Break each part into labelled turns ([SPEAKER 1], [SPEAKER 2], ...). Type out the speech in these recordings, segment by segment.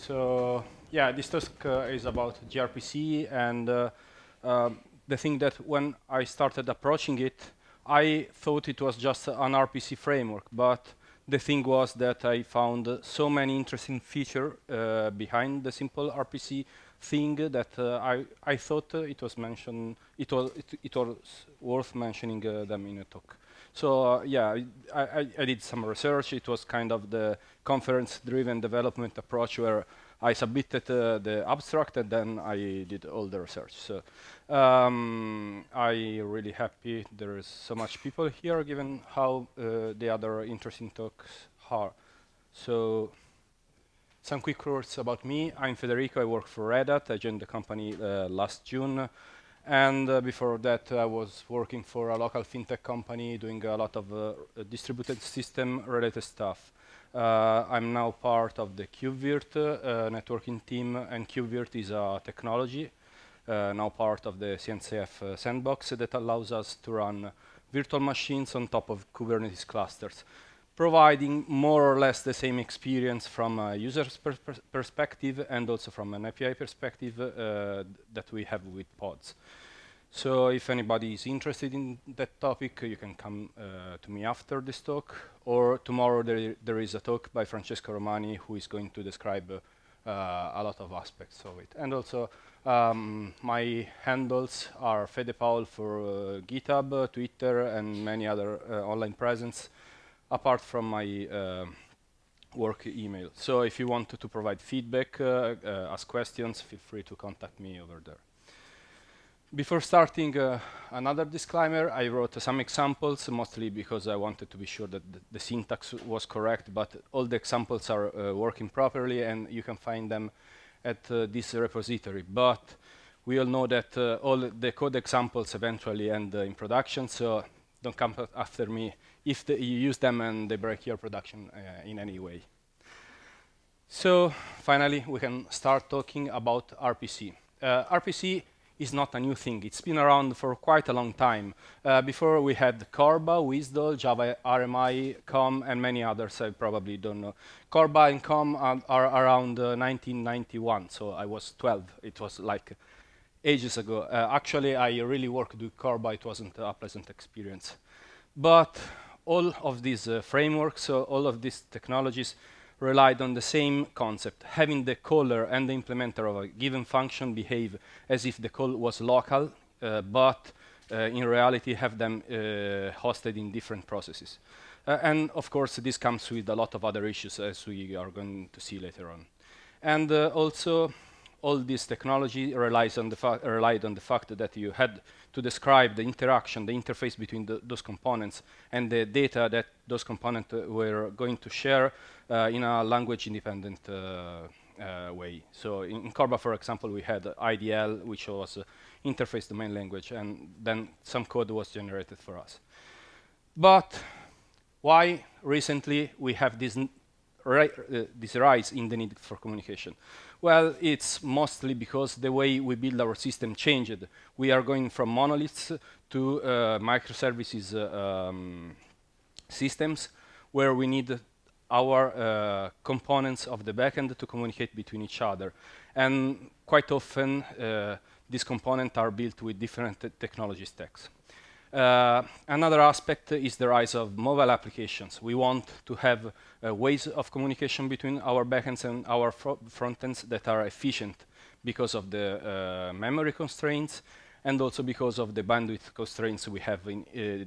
[SPEAKER 1] So yeah, this talk is about gRPC, and the thing that when I started approaching it, I thought it was just an RPC framework, but the thing was that I found so many interesting features behind the simple RPC thing that I thought it was worth mentioning them in a talk. So yeah, I did some research. It was kind of the conference-driven development approach where I submitted the abstract and then I did all the research. So I really happy there is so much people here, given how the other interesting talks are. So some quick words about me. I'm Federico. I work for Red Hat. I joined the company last June. And before that, I was working for a local fintech company doing a lot of distributed system related stuff. I'm now part of the KubeVirt networking team, and KubeVirt is a technology, now part of the CNCF sandbox that allows us to run virtual machines on top of Kubernetes clusters, providing more or less the same experience from a user's perspective and also from an API perspective that we have with pods. So if anybody is interested in that topic, you can come to me after this talk, or tomorrow there is a talk by Francesco Romani who is going to describe a lot of aspects of it. And also my handles are Fede Paul for GitHub, Twitter, and many other online presence, apart from my work email. So if you want to provide feedback, ask questions, feel free to contact me over there. Before starting, another disclaimer, I wrote some examples, mostly because I wanted to be sure that the syntax was correct, but all the examples are working properly, and you can find them at this repository. But we all know that all the code examples eventually end in production, so don't come after me if you use them and they break your production in any way. So finally, we can start talking about RPC. RPC is not a new thing. It's been around for quite a long time. Before we had Corba, WSDL, Java RMI, COM, and many others I probably don't know. Corba and COM are around 1991, so I was 12. It was like ages ago. Actually, I really worked with Corba. It wasn't a pleasant experience. But all of these frameworks, all of these technologies relied on the same concept, having the caller and the implementer of a given function behave as if the call was local, but in reality have them hosted in different processes. And of course, this comes with a lot of other issues, as we are going to see later on. And also, all this technology relied on the fact that you had to describe the interaction, the interface between those components and the data that those components were going to share in a language-independent way. So in Corba, for example, we had IDL, which was interface domain language, and then some code was generated for us. But why recently we have this rise in the need for communication? Well, it's mostly because the way we build our system changed. We are going from monoliths to microservices systems where we need our components of the backend to communicate between each other. And quite often, these components are built with different technology stacks. Another aspect is the rise of mobile applications. We want to have ways of communication between our backends and our frontends that are efficient because of the memory constraints and also because of the bandwidth constraints we have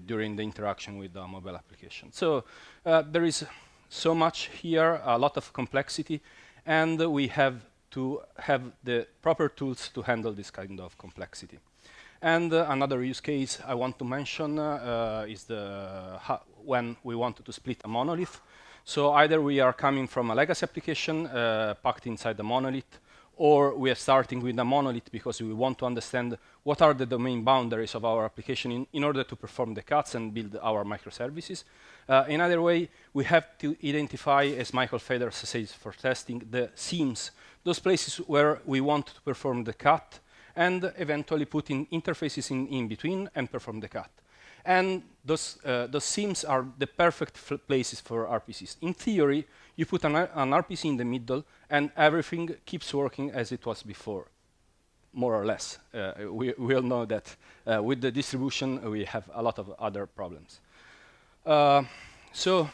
[SPEAKER 1] during the interaction with the mobile application. So there is so much here, a lot of complexity, and we have to have the proper tools to handle this kind of complexity. And another use case I want to mention is when we wanted to split a monolith. So either we are coming from a legacy application packed inside the monolith, or we are starting with a monolith because we want to understand what are the domain boundaries of our application in order to perform the cuts and build our microservices. In other way, we have to identify, as Michael Feders says for testing, the seams, those places where we want to perform the cut, and eventually put in interfaces in between and perform the cut. And those seams are the perfect places for RPCs. In theory, You put an RPC in the middle, and everything keeps working as it was before, more or less. We all know that with the distribution, we have a lot of other problems. So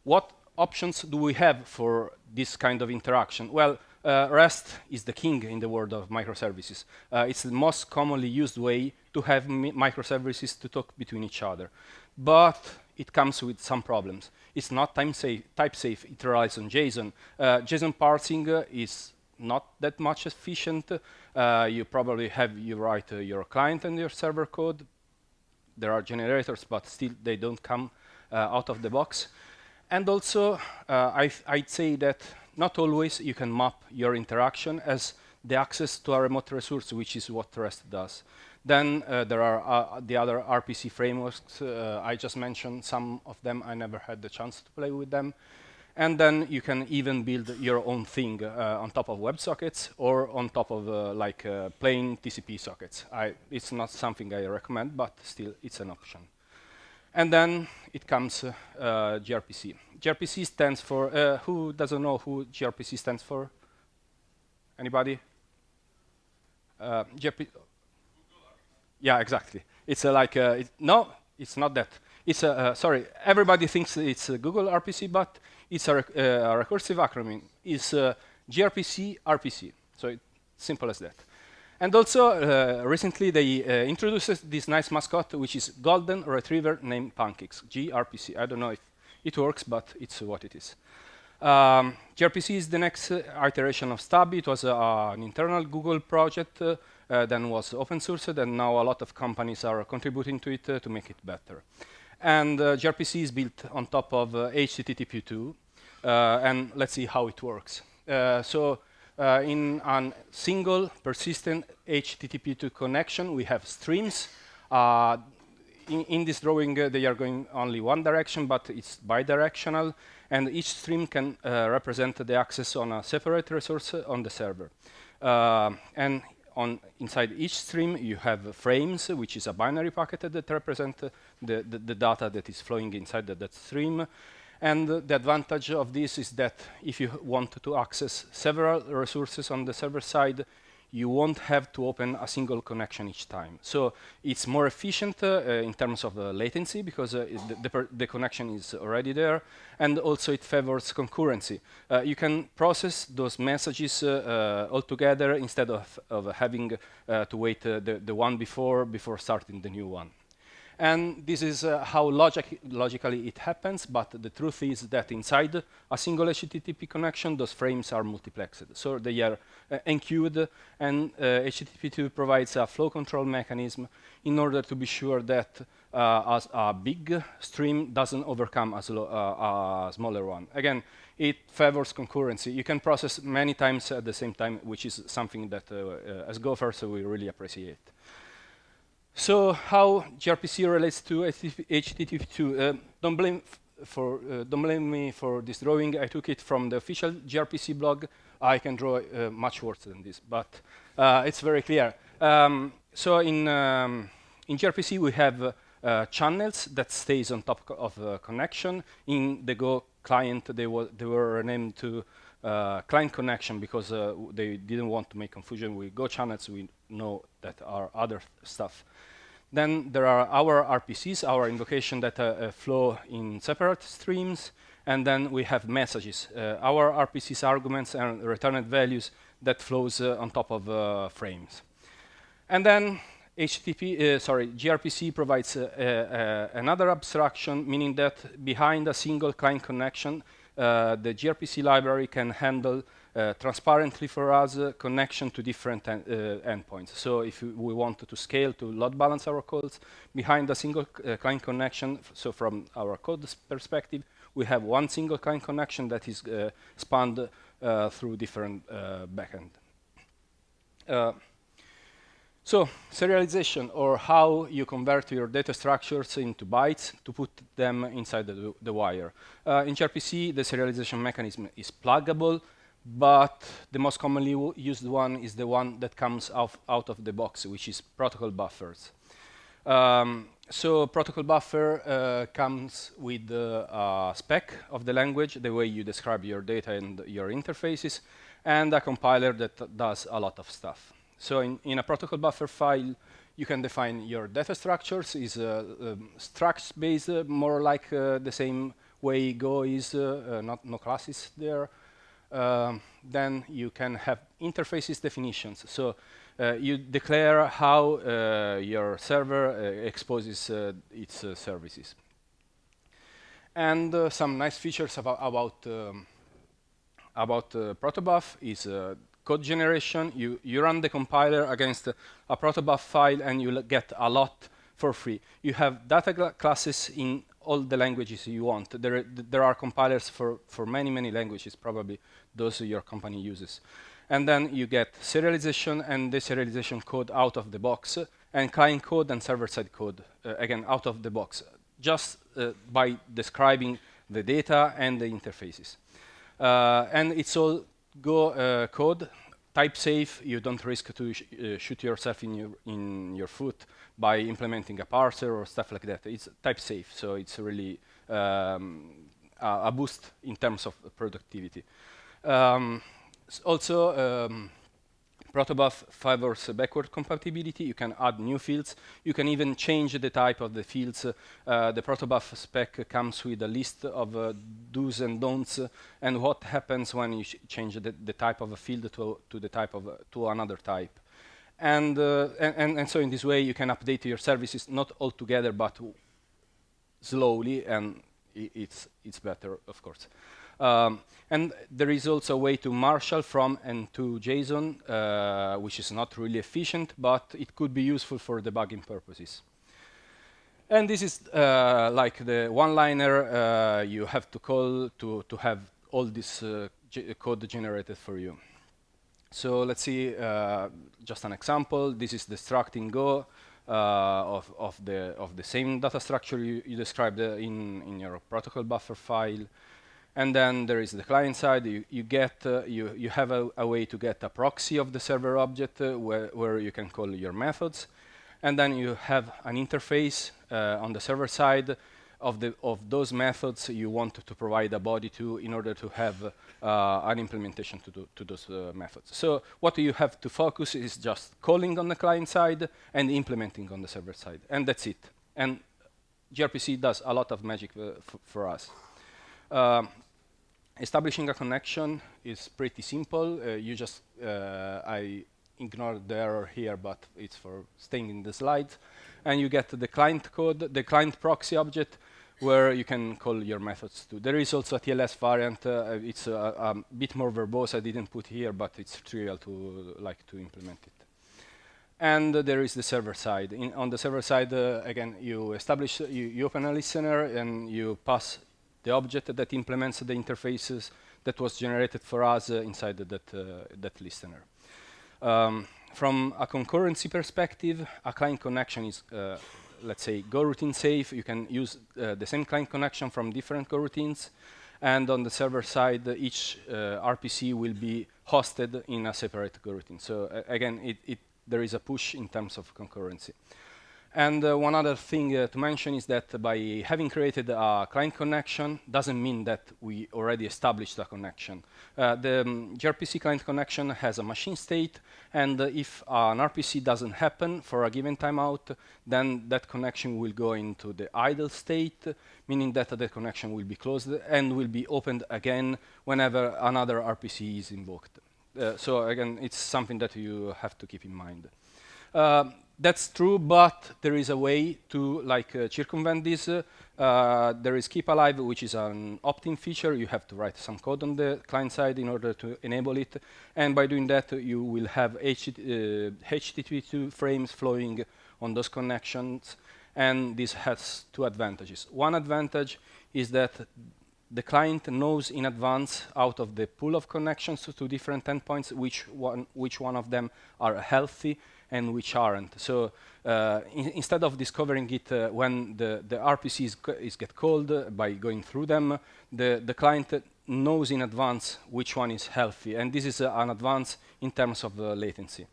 [SPEAKER 1] what options do we have for this kind of interaction? Well, REST is the king in the world of microservices. It's the most commonly used way to have microservices to talk between each other. But it comes with some problems. It's not type safe. It relies on JSON. JSON parsing is not that much efficient. You probably you write your client and your server code. There are generators, but still they don't come out of the box. And also, I'd say that not always you can map your interaction as the access to a remote resource, which is what REST does. Then there are the other RPC frameworks. I just mentioned some of them. I never had the chance to play with them. And then you can even build your own thing on top of WebSockets or on top of plain TCP sockets. It's not something I recommend, but still it's an option. And then it comes gRPC. gRPC stands for, who doesn't know who gRPC stands for? Anybody? Yeah, exactly. It's no, it's not that. It's sorry, everybody thinks it's a Google RPC, but it's a recursive acronym. It's gRPC RPC. So it's simple as that. And also, recently they introduced this nice mascot, which is golden retriever named Pancakes, gRPC. I don't know if it works, but it's what it is. gRPC is the next iteration of Stubby. It was an internal Google project, then was open sourced, and now a lot of companies are contributing to it to make it better. And gRPC is built on top of HTTP2, and let's see how it works. In a single persistent HTTP2 connection, we have streams. In this drawing, they are going only one direction, but it's bidirectional, and each stream can represent the access on a separate resource on the server. And inside each stream, you have frames, which is a binary packet that represent the data that is flowing inside that stream. And the advantage of this is that if you want to access several resources on the server side, you won't have to open a single connection each time. So it's more efficient in terms of latency because the connection is already there, and also it favors concurrency. You can process those messages all together instead of having to wait the one before starting the new one. And this is how logically it happens, but the truth is that inside a single HTTP connection, those frames are multiplexed. So they are enqueued, and HTTP2 provides a flow control mechanism in order to be sure that a big stream doesn't overcome a smaller one. Again, it favors concurrency. You can process many times at the same time, which is something that as Gophers we really appreciate. So how gRPC relates to HTTP2? Don't blame me for this drawing. I took it from the official gRPC blog. I can draw much worse than this, but it's very clear. So in gRPC we have channels that stays on top of a connection. In the Go client, they were renamed to client connection because they didn't want to make confusion with Go channels. We know that are other stuff. Then there are our RPCs, our invocation that flow in separate streams, and then we have messages, our RPCs arguments and returned values that flows on top of frames. And then gRPC provides another abstraction, meaning that behind a single client connection, the gRPC library can handle transparently for us connection to different endpoints. So if we want to scale to load balance our codes behind a single client connection, so from our code perspective, we have one single client connection that is spanned through different backend. So serialization, or how you convert your data structures into bytes to put them inside the wire. In gRPC, the serialization mechanism is pluggable, but the most commonly used one is the one that comes out of the box, which is protocol buffers. So protocol buffer comes with a spec of the language, the way you describe your data and your interfaces, and a compiler that does a lot of stuff. So in a protocol buffer file, you can define your data structures, is structs-based, more like the same way Go is, no classes there. Then you can have interfaces definitions. So you declare how your server exposes its services. And some nice features about Protobuf is code generation. You run the compiler against a Protobuf file and you get a lot for free. You have data classes in all the languages you want. There are compilers for many languages, probably those your company uses. And then you get serialization and deserialization code out of the box, and client code and server-side code, again, out of the box, just by describing the data and the interfaces. And it's all Go code, type safe. You don't risk to shoot yourself in your foot by implementing a parser or stuff like that. It's type safe, so it's really a boost in terms of productivity. Also, Protobuf favors backward compatibility. You can add new fields. You can even change the type of the fields. The Protobuf spec comes with a list of do's and don'ts, and what happens when you change the type of a field to another type. And so in this way, you can update your services not all together, but slowly, and it's better, of course. And there is also a way to marshal from and to JSON, which is not really efficient, but it could be useful for debugging purposes. And this is like the one-liner you have to call to have all this code generated for you. So let's see just an example. This is the struct in Go of the same data structure you described in your protocol buffer file. And then there is the client side. You have a way to get a proxy of the server object where you can call your methods. And then you have an interface on the server side of those methods you want to provide a body to in order to have an implementation to those methods. So what you have to focus is just calling on the client side and implementing on the server side. And that's it. And gRPC does a lot of magic for us. Establishing a connection is pretty simple. I ignored the error here, but it's for staying in the slides. And you get the client code, the client proxy object, where you can call your methods to. There is also a TLS variant. It's a bit more verbose. I didn't put here, but it's trivial to implement it. And there is the server side. On the server side, again, you open a listener and you pass the object that implements the interfaces that was generated for us inside that listener. From a concurrency perspective, a client connection is, let's say, Go routine safe. You can use the same client connection from different Go routines. And on the server side, each RPC will be hosted in a separate Go routine. So again, there is a push in terms of concurrency. And one other thing to mention is that by having created a client connection doesn't mean that we already established a connection. The gRPC client connection has a machine state, and if an RPC doesn't happen for a given timeout, then that connection will go into the idle state, meaning that the connection will be closed and will be opened again whenever another RPC is invoked. So again, it's something that you have to keep in mind. That's true, but there is a way to circumvent this. There is keep alive, which is an opt-in feature. You have to write some code on the client side in order to enable it. And by doing that, you will have HTTP2 frames flowing on those connections. And this has two advantages. One advantage is that the client knows in advance out of the pool of connections to different endpoints which one of them are healthy and which aren't. So instead of discovering it when the RPCs get called by going through them, the client knows in advance which one is healthy. And this is an advance in terms of latency.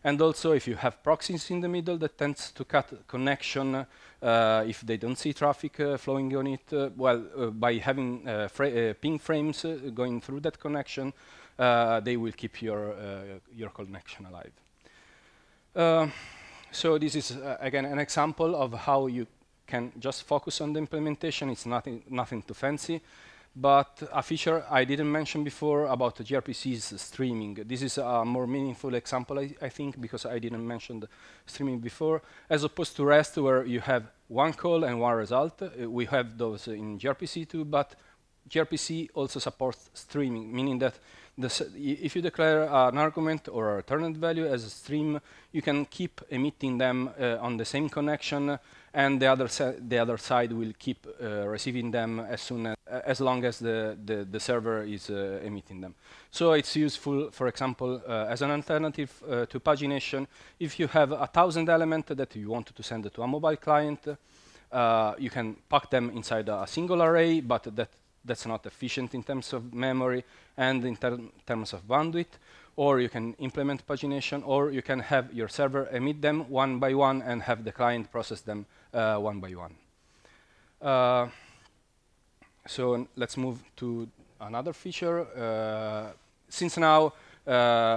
[SPEAKER 1] And also, if you have proxies in the middle, that tends to cut connection if they don't see traffic flowing on it. By having ping frames going through that connection, they will keep your connection alive. So this is, again, an example of how you can just focus on the implementation. It's nothing too fancy. But a feature I didn't mention before about the gRPC's streaming. This is a more meaningful example, I think, because I didn't mention the streaming before. As opposed to REST, where you have one call and one result. We have those in gRPC too, but gRPC also supports streaming, meaning that if you declare an argument or a returned value as a stream, you can keep emitting them on the same connection, and the other side will keep receiving them as long as the server is emitting them. So it's useful, for example, as an alternative to pagination. If you have 1,000 elements that you want to send to a mobile client, you can pack them inside a single array, but that's not efficient in terms of memory and in terms of bandwidth. Or you can implement pagination, or you can have your server emit them one by one and have the client process them one by one. So let's move to another feature. Since now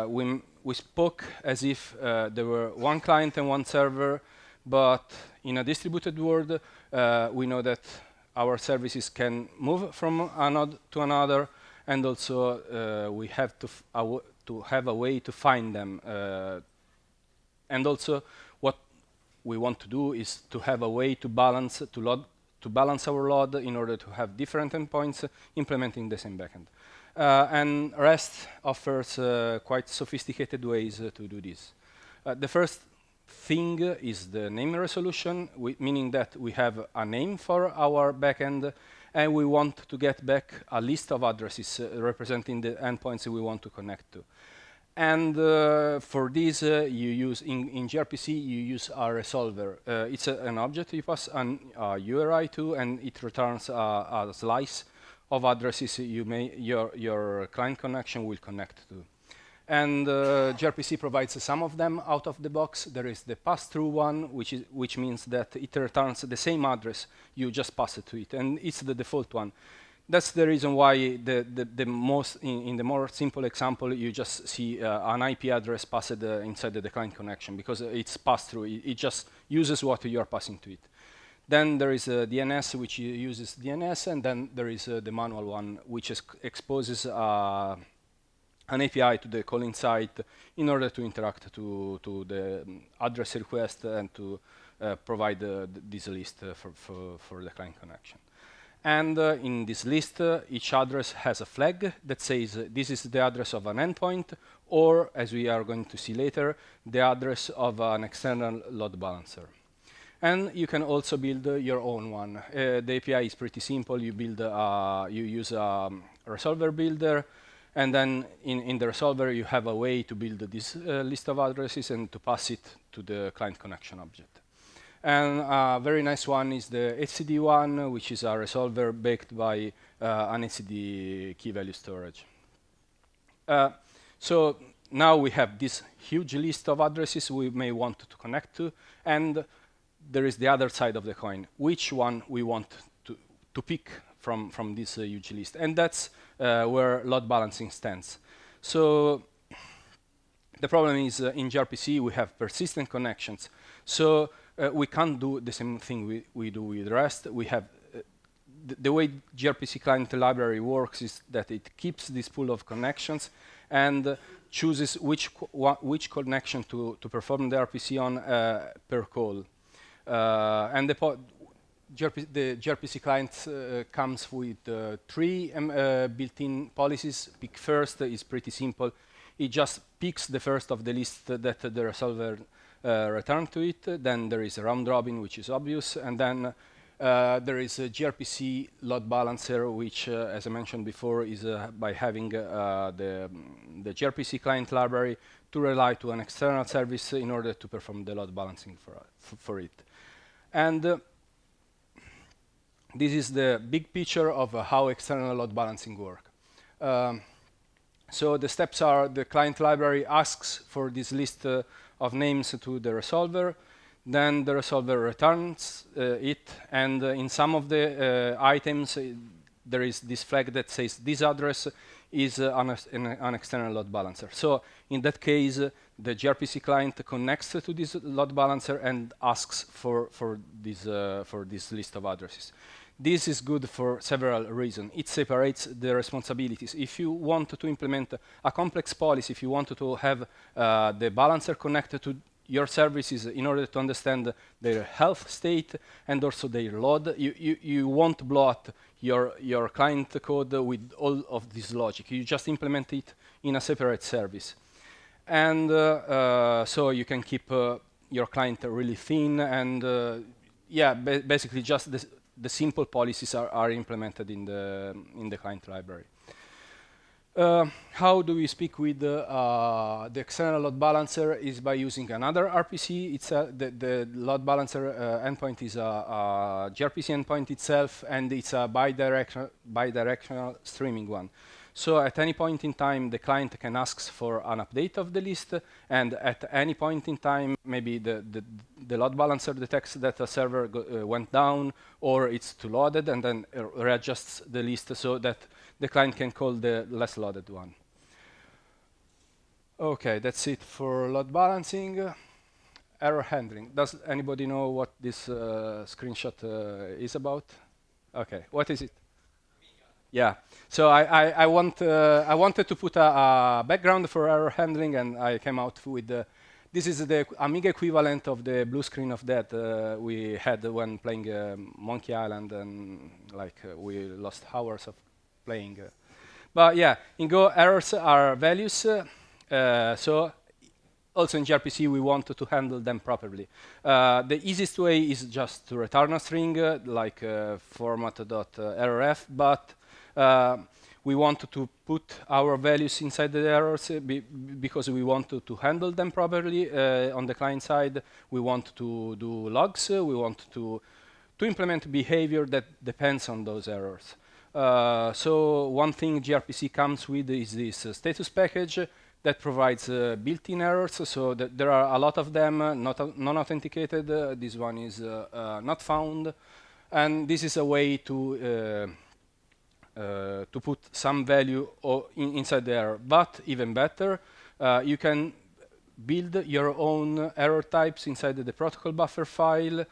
[SPEAKER 1] we spoke as if there were one client and one server, but in a distributed world, we know that our services can move from a node to another, and also we have to have a way to find them. And also, what we want to do is to have a way to balance our load in order to have different endpoints implementing the same backend. And REST offers quite sophisticated ways to do this. The first thing is the name resolution, meaning that we have a name for our backend, and we want to get back a list of addresses representing the endpoints we want to connect to. And for this, you use in gRPC, you use a resolver. It's an object you pass a URI to, and it returns a slice of addresses your client connection will connect to. And gRPC provides some of them out of the box. There is the pass-through one, which means that it returns the same address you just pass it to it, and it's the default one. That's the reason why in the more simple example, you just see an IP address passed inside the client connection, because it's passed through. It just uses what you're passing to it. Then there is DNS, which uses DNS, and then there is the manual one, which exposes an API to the calling site in order to interact to the address request and to provide this list for the client connection. And in this list, each address has a flag that says this is the address of an endpoint, or, as we are going to see later, the address of an external load balancer. And you can also build your own one. The API is pretty simple. You use a resolver builder, and then in the resolver, you have a way to build this list of addresses and to pass it to the client connection object. And a very nice one is the etcd one, which is a resolver backed by an etcd key value storage. So now we have this huge list of addresses we may want to connect to, and there is the other side of the coin, which one we want to pick from this huge list. And that's where load balancing stands. So the problem is in gRPC, we have persistent connections. So we can't do the same thing we do with REST. We have the way gRPC client library works is that it keeps this pool of connections and chooses which connection to perform the RPC on per call. And the gRPC client comes with 3 built-in policies. Pick first is pretty simple. It just picks the first of the list that the resolver returned to it. Then there is a round robin, which is obvious. And then there is a gRPC load balancer, which, as I mentioned before, is by having the gRPC client library to rely to an external service in order to perform the load balancing for it. And this is the big picture of how external load balancing works. So the steps are: the client library asks for this list of names to the resolver, then the resolver returns it, and in some of the items there is this flag that says this address is an external load balancer. So in that case, the gRPC client connects to this load balancer and asks for this list of addresses. This is good for several reasons. It separates the responsibilities. If you want to implement a complex policy, if you want to have the balancer connected to your services in order to understand their health state and also their load, you won't blow up your client code with all of this logic. You just implement it in a separate service. And so you can keep your client really thin, and yeah, basically just the simple policies are implemented in the client library. How do we speak with the external load balancer is by using another RPC. It's the load balancer endpoint is a gRPC endpoint itself, and it's a bidirectional streaming one. So at any point in time, the client can ask for an update of the list, and at any point in time, maybe the load balancer detects that a server went down or it's too loaded, and then readjusts the list so that the client can call the less loaded one. Okay, that's it for load balancing. Error handling. Does anybody know what this screenshot is about? Okay, what is it? Yeah, so I wanted to put a background for error handling, and I came out with this is the Amiga equivalent of the blue screen of death we had when playing Monkey Island, and we lost hours of playing. But yeah, in Go, errors are values. So also in gRPC, we want to handle them properly. The easiest way is just to return a string like format.errorf, but we want to put our values inside the errors because we want to handle them properly. On the client side, we want to do logs. We want to implement behavior that depends on those errors. So one thing gRPC comes with is this status package that provides built-in errors. So there are a lot of them, non-authenticated. This one is not found. And this is a way to put some value inside the error. But even better, you can build your own error types inside the protocol buffer file,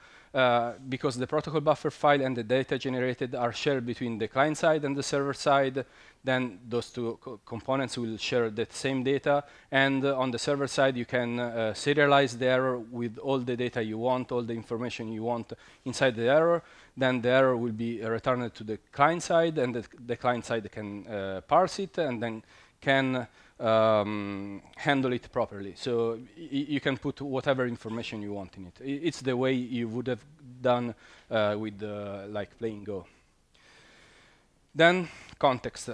[SPEAKER 1] because the protocol buffer file and the data generated are shared between the client side and the server side. Then those two components will share the same data, and on the server side you can serialize the error with all the data you want, all the information you want inside the error. Then the error will be returned to the client side, and the client side can parse it and then can handle it properly. So you can put whatever information you want in it. It's the way you would have done with like playing Go. Then context.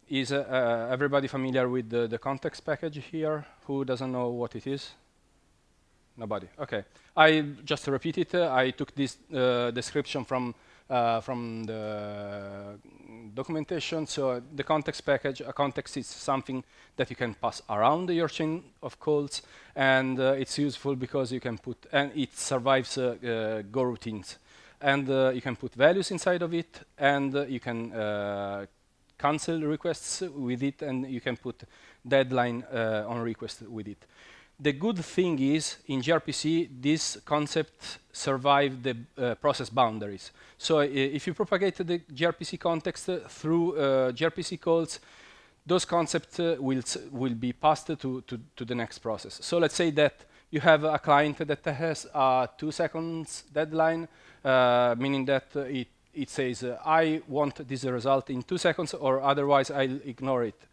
[SPEAKER 1] Is everybody familiar with the context package here? Who doesn't know what it is? Nobody. Okay. I just repeat it. I took this description from the documentation. So the context package, a context is something that you can pass around your chain of calls, and it's useful because you can put, and it survives Go routines. And you can put values inside of it, and you can cancel requests with it, and you can put deadline on request with it. The good thing is, in gRPC, these concepts survive the process boundaries. So if you propagate the gRPC context through gRPC calls, those concepts will be passed to the next process. So let's say that you have a client that has a 2 seconds deadline, meaning that it says, I want this result in 2 seconds, or otherwise I'll ignore it.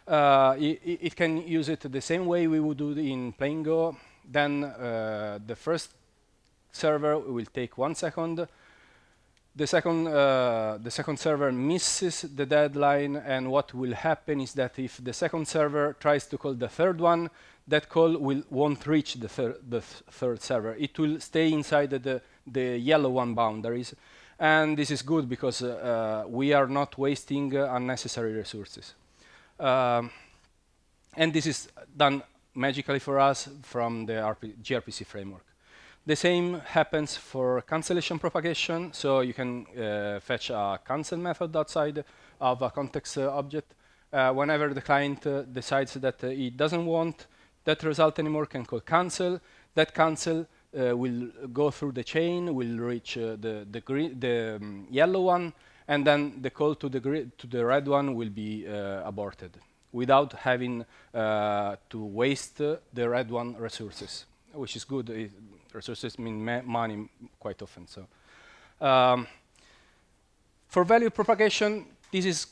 [SPEAKER 1] It can use it the same way we would do in playing Go. Then the first server will take 1 second. The second server misses the deadline, and what will happen is that if the second server tries to call the third one, that call won't reach the third server. It will stay inside the yellow one boundaries, and this is good because we are not wasting unnecessary resources. And this is done magically for us from the gRPC framework. The same happens for cancellation propagation. So you can fetch a cancel method outside of a context object. Whenever the client decides that he doesn't want that result anymore, can call cancel. That cancel will go through the chain, will reach the yellow one, and then the call to the red one will be aborted without having to waste the red one resources, which is good. Resources mean money quite often. So, for value propagation, this is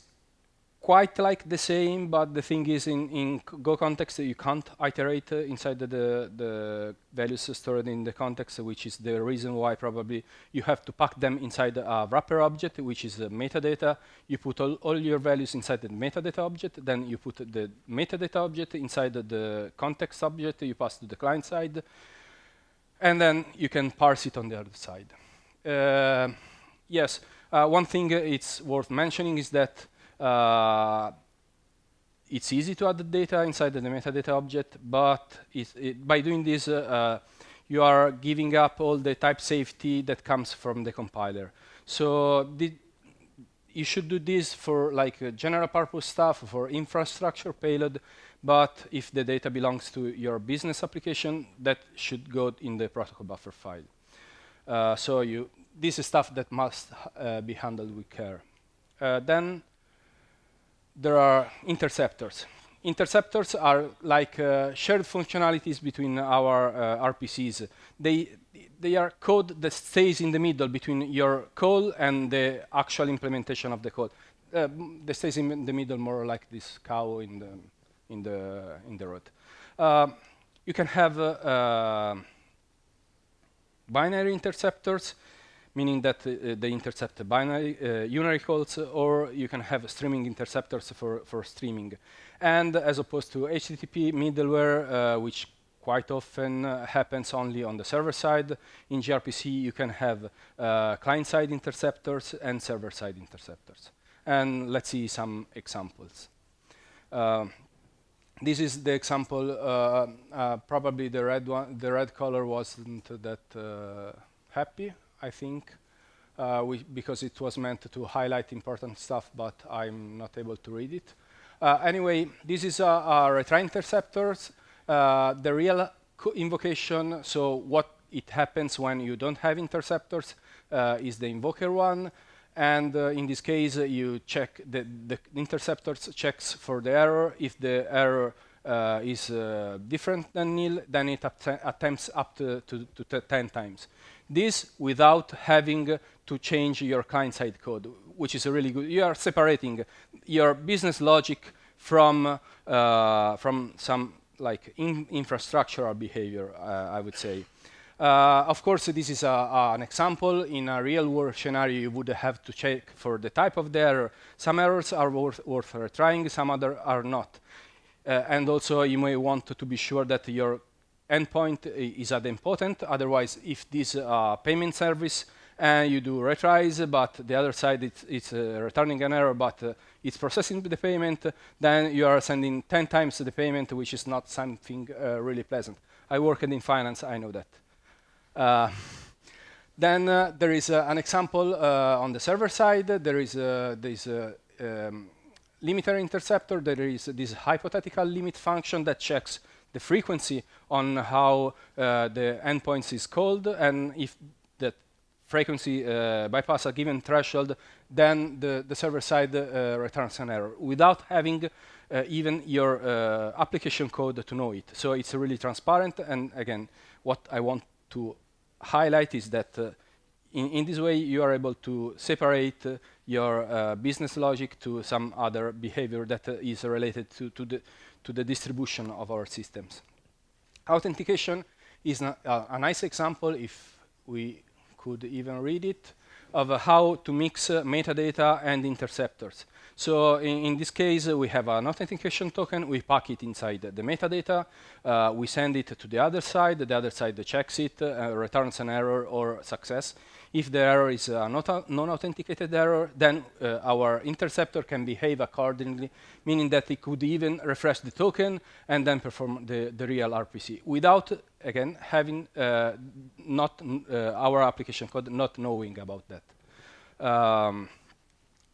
[SPEAKER 1] quite like the same, but the thing is, in Go context, you can't iterate inside the values stored in the context, which is the reason why probably you have to pack them inside a wrapper object, which is metadata. You put all your values inside the metadata object, then you put the metadata object inside the context object you pass to the client side, and then you can parse it on the other side. Yes, one thing it's worth mentioning is that it's easy to add the data inside the metadata object, but by doing this, you are giving up all the type safety that comes from the compiler. So you should do this for like general purpose stuff, for infrastructure payload, but if the data belongs to your business application, that should go in the protocol buffer file. So this is stuff that must be handled with care. Then there are interceptors. Interceptors are like shared functionalities between our RPCs. They are code that stays in the middle between your call and the actual implementation of the code. They stays in the middle, more like this cow in the road. You can have binary interceptors, meaning that they intercept the binary unary calls, or you can have streaming interceptors for streaming. And as opposed to HTTP middleware, which quite often happens only on the server side, in gRPC you can have client-side interceptors and server-side interceptors. And let's see some examples. This is the example. Probably the red color wasn't that happy, I think, because it was meant to highlight important stuff, but I'm not able to read it. Anyway, this is a retry interceptors. The real invocation, so what it happens when you don't have interceptors, is the invoker one. And in this case, you check the interceptors checks for the error. If the error is different than nil, then it attempts up to 10 times. This without having to change your client-side code, which is really good. You are separating your business logic from some like infrastructural behavior, I would say. Of course, this is an example. In a real-world scenario, you would have to check for the type of the error. Some errors are worth retrying, some other are not. And also, you may want to be sure that your endpoint is idempotent. Otherwise, if this payment service and you do retries, but the other side it's returning an error, but it's processing the payment, then you are sending 10 times the payment, which is not something really pleasant. I worked in finance, I know that. Then there is an example on the server side. There is this limiter interceptor. There is this hypothetical limit function that checks the frequency on how the endpoints is called, and if that frequency bypass a given threshold, then the server side returns an error without having even your application code to know it. So it's really transparent. And again, what I want to highlight is that in this way you are able to separate your business logic to some other behavior that is related to the distribution of our systems. Authentication is a nice example, if we could even read it, of how to mix metadata and interceptors. So in this case, we have an authentication token. We pack it inside the metadata. We send it to the other side. The other side checks it, returns an error or success. If the error is a non-authenticated error, then our interceptor can behave accordingly, meaning that it could even refresh the token and then perform the real RPC without, again, having our application code not knowing about that.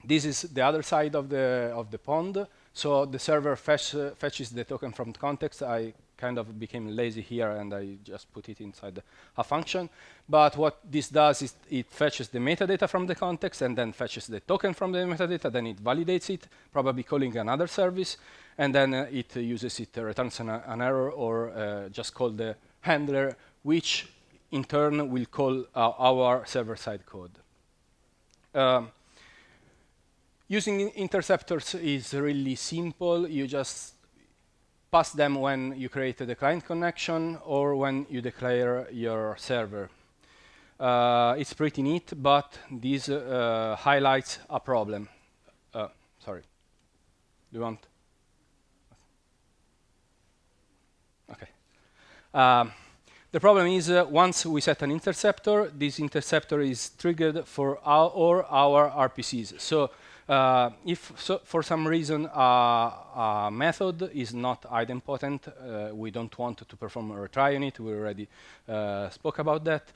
[SPEAKER 1] This is the other side of the pond. So the server fetches the token from the context. I kind of became lazy here and I just put it inside a function. But what this does is it fetches the metadata from the context and then fetches the token from the metadata. Then it validates it, probably calling another service. And then it uses it, returns an error or just call the handler, which in turn will call our server-side code. Using interceptors is really simple. You just pass them when you create the client connection or when you declare your server. It's pretty neat, but this highlights a problem. Sorry. Do you want? Okay. The problem is once we set an interceptor, this interceptor is triggered for all our RPCs. So if for some reason a method is not idempotent, we don't want to perform a retry on it, we already spoke about that,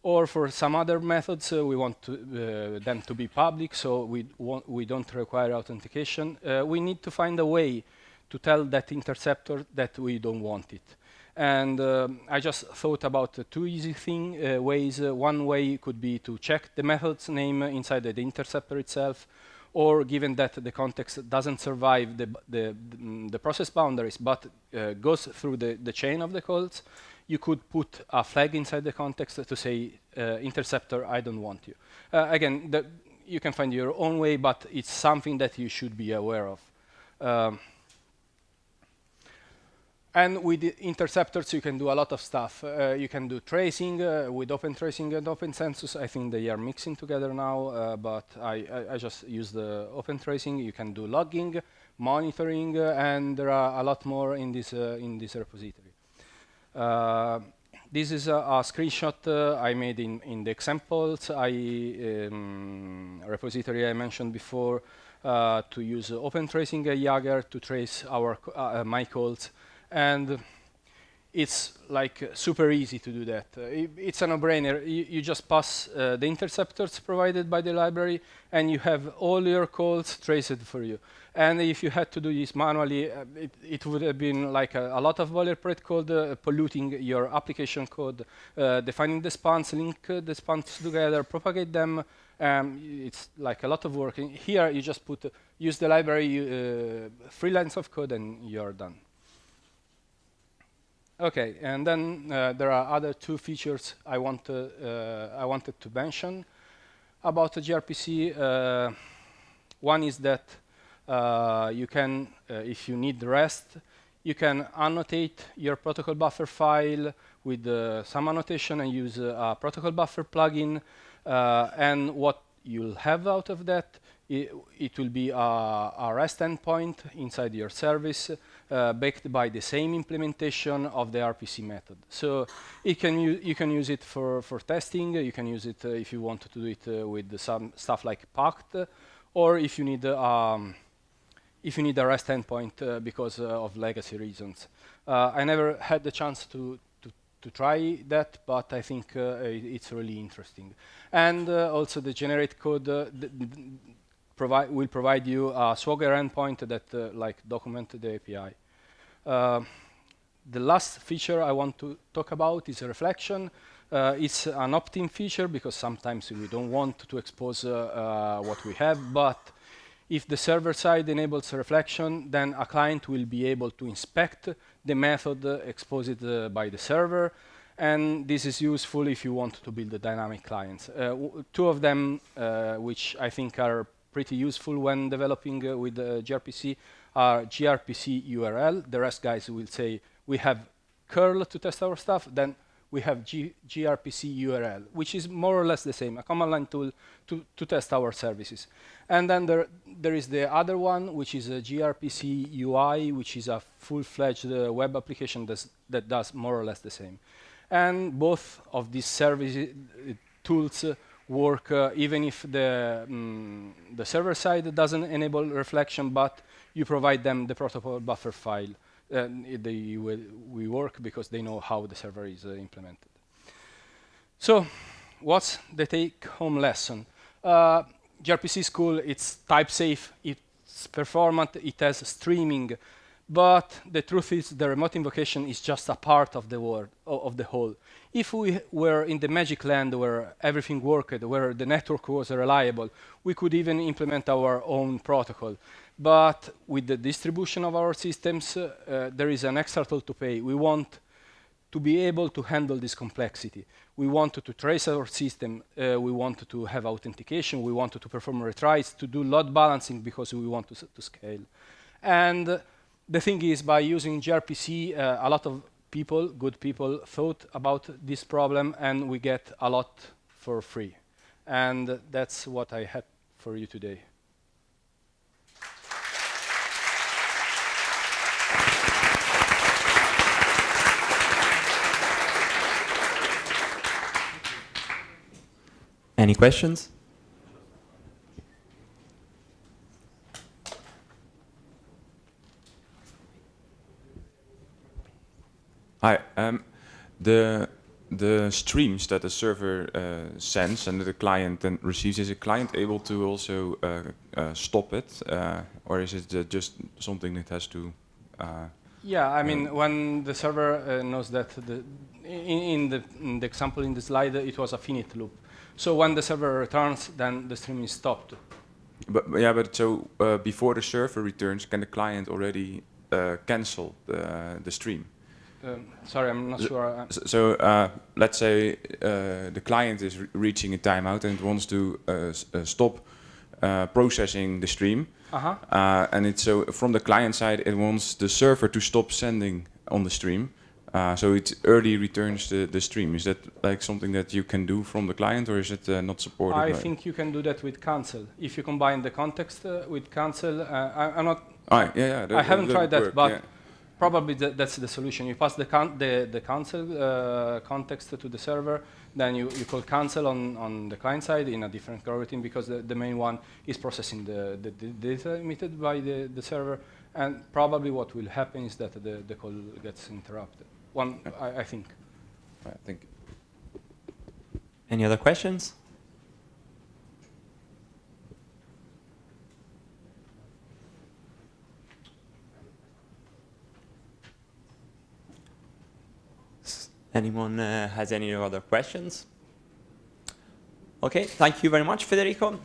[SPEAKER 1] or for some other methods we want them to be public, so we don't require authentication, we need to find a way to tell that interceptor that we don't want it. And I just thought about two easy ways. One way could be to check the method's name inside the interceptor itself, or given that the context doesn't survive the process boundaries, but goes through the chain of the calls, you could put a flag inside the context to say, interceptor, I don't want you. Again, you can find your own way, but it's something that you should be aware of. And with the interceptors, you can do a lot of stuff. You can do tracing with open tracing and open census. I think they are mixing together now, but I just use the open tracing. You can do logging, monitoring, and there are a lot more in this repository. This is a screenshot I made in the examples repository I mentioned before to use open tracing Jaeger to trace my calls. And it's like super easy to do that. It's a no-brainer. You just pass the interceptors provided by the library, and you have all your calls traced for you. And if you had to do this manually, it would have been like a lot of boilerplate code, polluting your application code, defining the spans, link the spans together, propagate them. It's like a lot of work. Here, you just use the library, 3 lines of code, and you're done. Okay, and then there are other 2 features I wanted to mention about the gRPC. One is that you can, if you need REST, you can annotate your protocol buffer file with some annotation and use a protocol buffer plugin. And what you'll have out of that, it will be a REST endpoint inside your service, backed by the same implementation of the RPC method. So you can use it for testing. You can use it if you want to do it with some stuff like packed, or if you need a REST endpoint because of legacy reasons. I never had the chance to try that, but I think it's really interesting. And also the generate code will provide you a Swagger endpoint that like document the API. The last feature I want to talk about is reflection. It's an opt-in feature because sometimes we don't want to expose what we have, but if the server side enables reflection, then a client will be able to inspect the method exposed by the server, and this is useful if you want to build the dynamic clients. 2 of them, which I think are pretty useful when developing with gRPC, are gRPC URL. The rest guys will say, we have curl to test our stuff, then we have Grpc URL, which is more or less the same, a command line tool to test our services. And then there is the other one, which is a Grpc UI, which is a full-fledged web application that does more or less the same. And both of these services tools work even if the server side doesn't enable reflection, but you provide them the protocol buffer file. We work because they know how the server is implemented. So what's the take-home lesson? gRPC is cool, it's type safe, it's performant, it has streaming, but the truth is the remote invocation is just a part of the whole. If we were in the magic land where everything worked, where the network was reliable, we could even implement our own protocol. But with the distribution of our systems, there is an extra toll to pay. We want to be able to handle this complexity. We want to trace our system. We want to have authentication. We want to perform retries, to do load balancing because we want to scale. And the thing is, by using gRPC, a lot of people, good people, thought about this problem, and we get a lot for free. And that's what I had for you today.
[SPEAKER 2] Any questions?
[SPEAKER 3] Hi. The streams that the server sends and that the client then receives, is the client able to also stop it, or is it just something that has to?
[SPEAKER 1] Yeah, I mean, when the server knows that in the example in the slide, it was a finite loop. So when the server returns, then the stream is stopped.
[SPEAKER 3] But so before the server returns, can the client already cancel the stream?
[SPEAKER 1] Sorry, I'm not sure.
[SPEAKER 3] So let's say the client is reaching a timeout and it wants to stop processing the stream. And it's so from the client side, it wants the server to stop sending on the stream. So it early returns the stream. Is that like something that you can do from the client, or is it not supported?
[SPEAKER 1] I think you can do that with cancel. If you combine the context with cancel, I'm not.
[SPEAKER 3] I
[SPEAKER 1] haven't tried that,
[SPEAKER 3] work,
[SPEAKER 1] but
[SPEAKER 3] yeah.
[SPEAKER 1] Probably that's the solution. You pass the cancel context to the server, then you call cancel on the client side in a different coroutine, because the main one is processing the data emitted by the server, and probably what will happen is that the call gets interrupted. I think.
[SPEAKER 3] Right, thank you.
[SPEAKER 2] Any other questions? Anyone has any other questions? Okay, thank you very much, Federico.